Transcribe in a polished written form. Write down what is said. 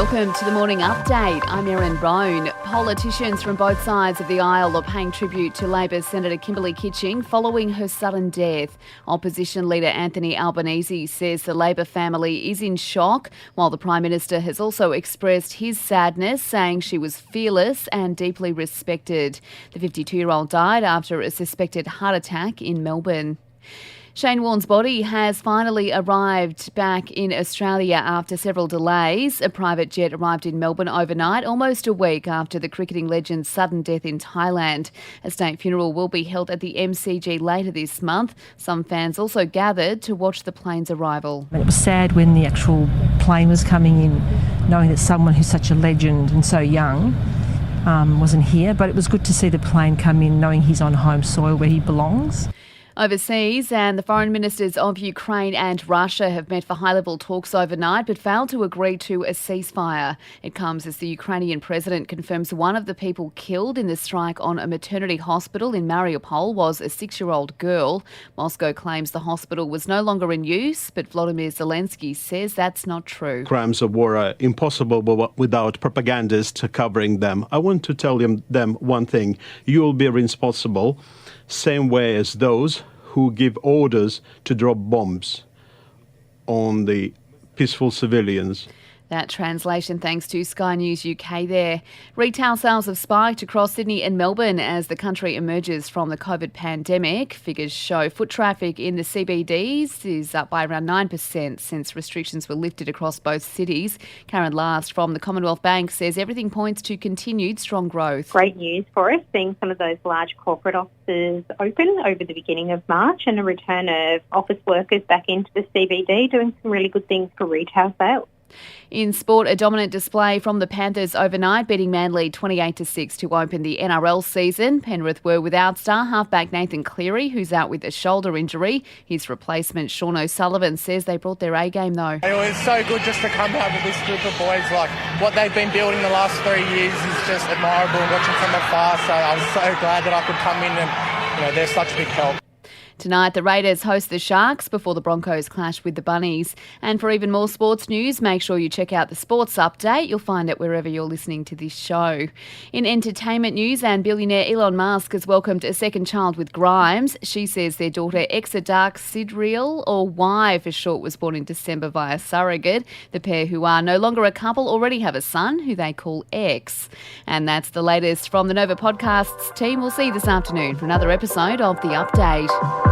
Welcome to the Morning Update. I'm Erin Brown. Politicians from both sides of the aisle are paying tribute to Labor Senator Kimberley Kitching following her sudden death. Opposition leader Anthony Albanese says the Labor family is in shock, while the Prime Minister has also expressed his sadness, saying she was fearless and deeply respected. The 52-year-old died after a suspected heart attack in Melbourne. Shane Warne's body has finally arrived back in Australia after several delays. A private jet arrived in Melbourne overnight, almost a week after the cricketing legend's sudden death in Thailand. A state funeral will be held at the MCG later this month. Some fans also gathered to watch the plane's arrival. It was sad when the actual plane was coming in, knowing that someone who's such a legend and so young wasn't here. But it was good to see the plane come in, knowing he's on home soil where he belongs. Overseas, and the foreign ministers of Ukraine and Russia have met for high-level talks overnight but failed to agree to a ceasefire. It comes as the Ukrainian president confirms one of the people killed in the strike on a maternity hospital in Mariupol was a 6-year-old girl. Moscow claims the hospital was no longer in use, but Volodymyr Zelensky says that's not true. Crimes of war are impossible without propagandists covering them. I want to tell them one thing. You will be responsible, same way as those who give orders to drop bombs on the peaceful civilians. That translation thanks to Sky News UK there. Retail sales have spiked across Sydney and Melbourne as the country emerges from the COVID pandemic. Figures show foot traffic in the CBDs is up by around 9% since restrictions were lifted across both cities. Karen Last from the Commonwealth Bank says everything points to continued strong growth. Great news for us, seeing some of those large corporate offices open over the beginning of March and a return of office workers back into the CBD, doing some really good things for retail sales. In sport, a dominant display from the Panthers overnight, beating Manly 28-6 to open the NRL season. Penrith were without star halfback Nathan Cleary, who's out with a shoulder injury. His replacement, Sean O'Sullivan, says they brought their A-game though. It was so good just to come out with this group of boys. Like, what they've been building the last 3 years is just admirable and watching from afar. So I was so glad that I could come in and, they're such a big help. Tonight, the Raiders host the Sharks before the Broncos clash with the Bunnies. And for even more sports news, make sure you check out the Sports Update. You'll find it wherever you're listening to this show. In entertainment news, and billionaire Elon Musk has welcomed a second child with Grimes. She says their daughter Exadark Sidriel, or Y for short, was born in December via surrogate. The pair, who are no longer a couple, already have a son who they call X. And that's the latest from the Nova Podcasts team. We'll see you this afternoon for another episode of The Update.